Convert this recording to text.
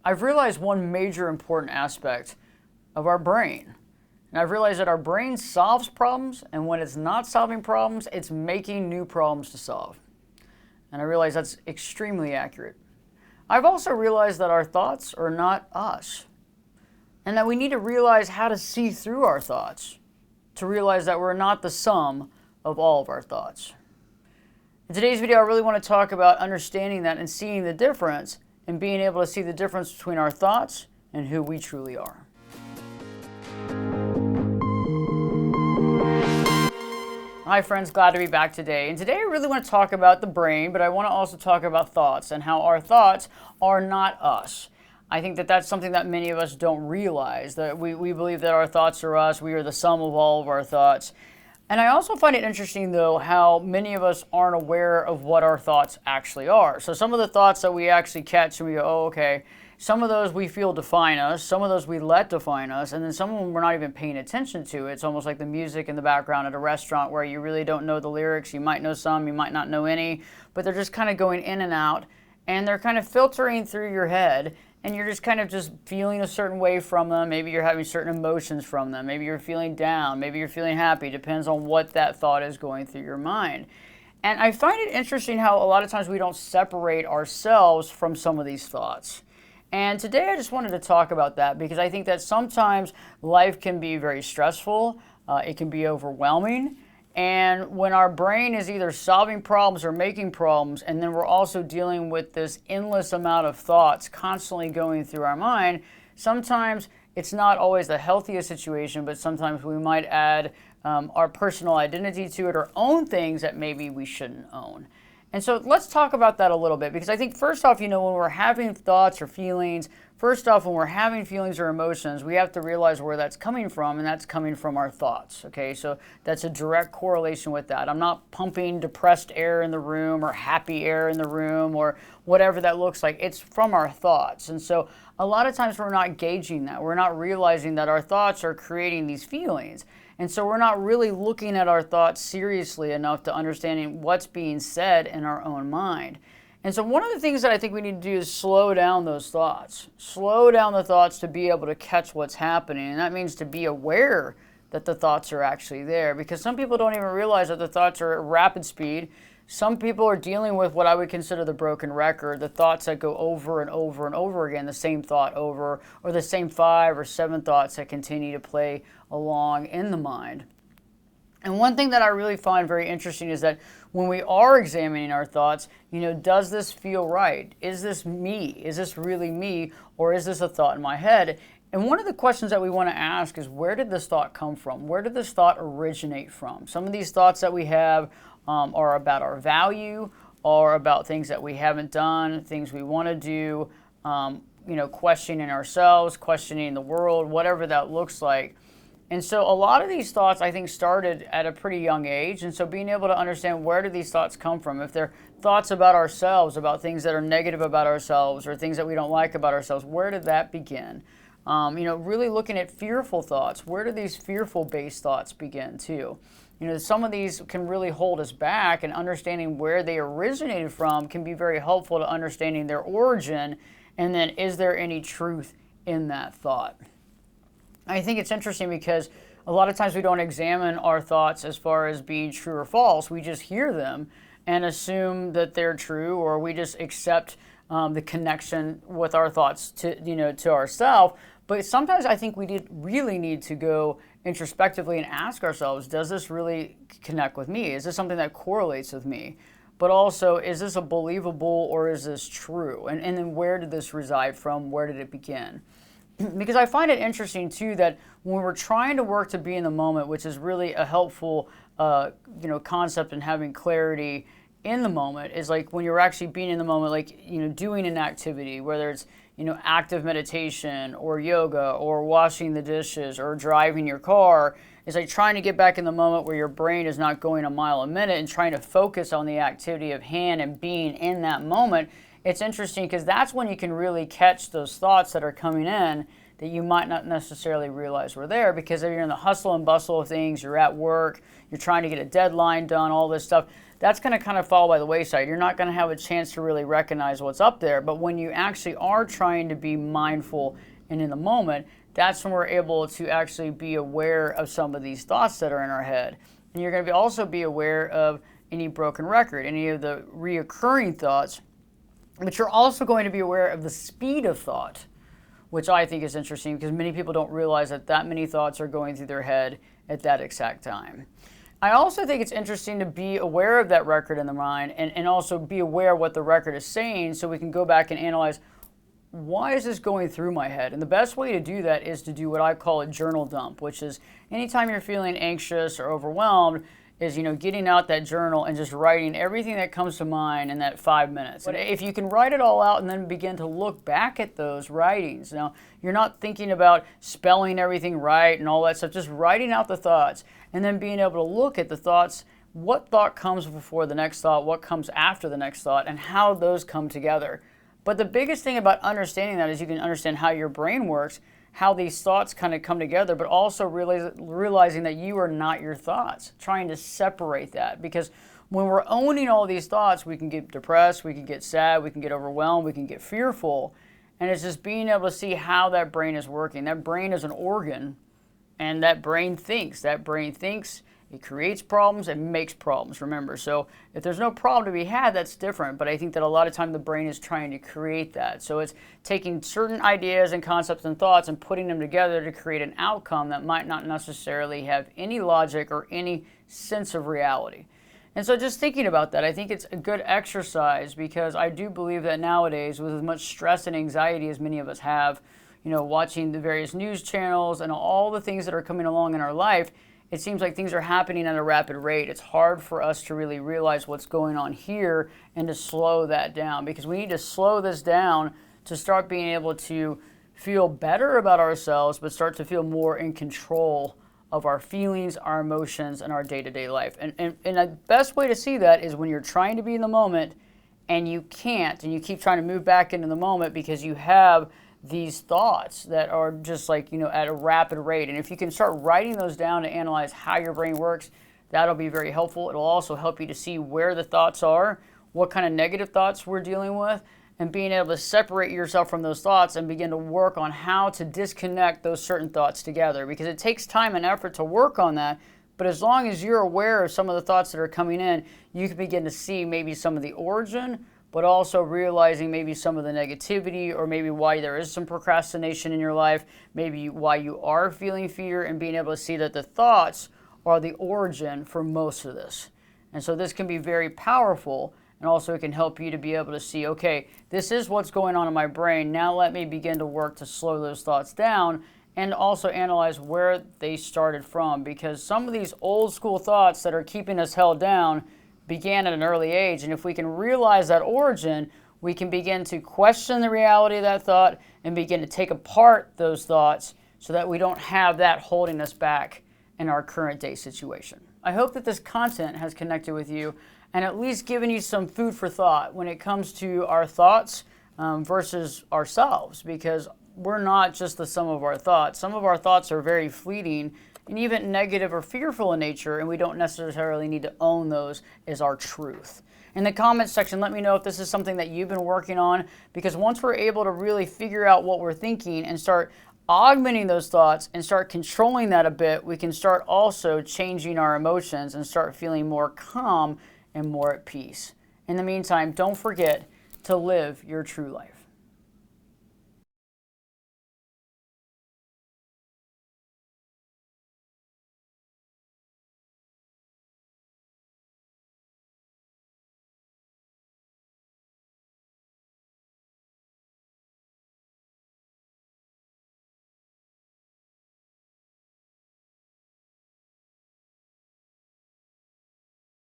I've realized one major important aspect of our brain. And I've realized that our brain solves problems, and when it's not solving problems, it's making new problems to solve. And I realize that's extremely accurate. I've also realized that our thoughts are not us, and that we need to realize how to see through our thoughts, to realize that we're not the sum of all of our thoughts. In today's video, I really want to talk about understanding that and seeing the difference and being able to see the difference between our thoughts and who we truly are. Hi friends, glad to be back today. And today I really want to talk about the brain, but I want to also talk about thoughts and how our thoughts are not us. I think that that's something that many of us don't realize, that we believe that our thoughts are us, we are the sum of all of our thoughts. And I also find it interesting, though, how many of us aren't aware of what our thoughts actually are. So some of the thoughts that we actually catch and we go, oh, okay, some of those we feel define us, some of those we let define us, and then some of them we're not even paying attention to. It's almost like the music in the background at a restaurant where you really don't know the lyrics. You might know some, you might not know any, but they're just kind of going in and out, and they're kind of filtering through your head. And you're just kind of just feeling a certain way from them. Maybe you're having certain emotions from them. Maybe you're feeling down. Maybe you're feeling happy. Depends on what that thought is going through your mind. And I find it interesting how a lot of times we don't separate ourselves from some of these thoughts. And today I just wanted to talk about that because I think that sometimes life can be very stressful. It can be overwhelming. And when our brain is either solving problems or making problems, and then we're also dealing with this endless amount of thoughts constantly going through our mind, sometimes it's not always the healthiest situation, but sometimes we might add our personal identity to it or own things that maybe we shouldn't own. And so let's talk about that a little bit, because I think first off, when we're having thoughts or feelings, when we're having feelings or emotions, we have to realize where that's coming from, and that's coming from our thoughts, okay? So that's a direct correlation with that. I'm not pumping depressed air in the room or happy air in the room or whatever that looks like. It's from our thoughts. And so a lot of times we're not gauging that. We're not realizing that our thoughts are creating these feelings. And so we're not really looking at our thoughts seriously enough to understanding what's being said in our own mind. And so one of the things that I think we need to do is slow down those thoughts. Slow down the thoughts to be able to catch what's happening. And that means to be aware that the thoughts are actually there. Because some people don't even realize that the thoughts are at rapid speed. Some people are dealing with what I would consider the broken record, the thoughts that go over and over and over again, the same thought over, or the same 5 or 7 thoughts that continue to play along in the mind. And one thing that I really find very interesting is that when we are examining our thoughts, does this feel right? Is this me? Is this really me? Or is this a thought in my head? And one of the questions that we want to ask is, where did this thought come from? Where did this thought originate from? Some of these thoughts that we have are about our value, or about things that we haven't done, things we want to do, questioning ourselves, questioning the world, whatever that looks like. And so a lot of these thoughts, I think, started at a pretty young age. And so being able to understand, where do these thoughts come from? If they're thoughts about ourselves, about things that are negative about ourselves, or things that we don't like about ourselves, where did that begin? Really looking at fearful thoughts. Where do these fearful-based thoughts begin, too? Some of these can really hold us back, and understanding where they originated from can be very helpful to understanding their origin, and then is there any truth in that thought? I think it's interesting because a lot of times we don't examine our thoughts as far as being true or false. We just hear them and assume that they're true, or we just accept the connection with our thoughts to ourselves. But sometimes I think we really need to go introspectively and ask ourselves, does this really connect with me? Is this something that correlates with me? But also, is this a believable, or is this true? And then where did this reside from? Where did it begin? Because I find it interesting, too, that when we're trying to work to be in the moment, which is really a helpful concept in having clarity in the moment, is like when you're actually being in the moment, like, doing an activity, whether it's, active meditation or yoga or washing the dishes or driving your car, is like trying to get back in the moment where your brain is not going a mile a minute and trying to focus on the activity of hand and being in that moment. It's interesting because that's when you can really catch those thoughts that are coming in that you might not necessarily realize were there, because if you're in the hustle and bustle of things, you're at work, you're trying to get a deadline done, all this stuff, that's going to kind of fall by the wayside. You're not going to have a chance to really recognize what's up there. But when you actually are trying to be mindful and in the moment, that's when we're able to actually be aware of some of these thoughts that are in our head. And you're going to also be aware of any broken record, any of the reoccurring thoughts, but you're also going to be aware of the speed of thought, which I think is interesting because many people don't realize that many thoughts are going through their head at that exact time. I also think it's interesting to be aware of that record in the mind and also be aware of what the record is saying so we can go back and analyze, why is this going through my head? And the best way to do that is to do what I call a journal dump, which is anytime you're feeling anxious or overwhelmed, is getting out that journal and just writing everything that comes to mind in that 5 minutes. But if you can write it all out and then begin to look back at those writings, now you're not thinking about spelling everything right and all that stuff, just writing out the thoughts and then being able to look at the thoughts, what thought comes before the next thought, what comes after the next thought, and how those come together. But the biggest thing about understanding that is you can understand how your brain works, how these thoughts kind of come together, but also realizing that you are not your thoughts, trying to separate that. Because when we're owning all these thoughts, we can get depressed, we can get sad, we can get overwhelmed, we can get fearful. And it's just being able to see how that brain is working. That brain is an organ, and that brain thinks. It creates problems and makes problems, remember. So if there's no problem to be had, that's different. But I think that a lot of time the brain is trying to create that. So it's taking certain ideas and concepts and thoughts and putting them together to create an outcome that might not necessarily have any logic or any sense of reality. And so just thinking about that, I think it's a good exercise because I do believe that nowadays, with as much stress and anxiety as many of us have, watching the various news channels and all the things that are coming along in our life, it seems like things are happening at a rapid rate. It's hard for us to really realize what's going on here and to slow that down, because we need to slow this down to start being able to feel better about ourselves, but start to feel more in control of our feelings, our emotions, and our day-to-day life. And the best way to see that is when you're trying to be in the moment and you can't, and you keep trying to move back into the moment because you have these thoughts that are just like, at a rapid rate. And if you can start writing those down to analyze how your brain works, that'll be very helpful. It'll also help you to see where the thoughts are, what kind of negative thoughts we're dealing with, and being able to separate yourself from those thoughts and begin to work on how to disconnect those certain thoughts together. Because it takes time and effort to work on that, but as long as you're aware of some of the thoughts that are coming in, you can begin to see maybe some of the origin, but also realizing maybe some of the negativity, or maybe why there is some procrastination in your life, maybe why you are feeling fear, and being able to see that the thoughts are the origin for most of this. And so this can be very powerful, and also it can help you to be able to see, okay, this is what's going on in my brain. Now let me begin to work to slow those thoughts down and also analyze where they started from, because some of these old school thoughts that are keeping us held down began at an early age. And if we can realize that origin, we can begin to question the reality of that thought and begin to take apart those thoughts so that we don't have that holding us back in our current day situation. I hope that this content has connected with you and at least given you some food for thought when it comes to our thoughts versus ourselves, because we're not just the sum of our thoughts. Some of our thoughts are very fleeting and even negative or fearful in nature, and we don't necessarily need to own those as our truth. In the comments section, let me know if this is something that you've been working on, because once we're able to really figure out what we're thinking and start augmenting those thoughts and start controlling that a bit, we can start also changing our emotions and start feeling more calm and more at peace. In the meantime, don't forget to live your true life.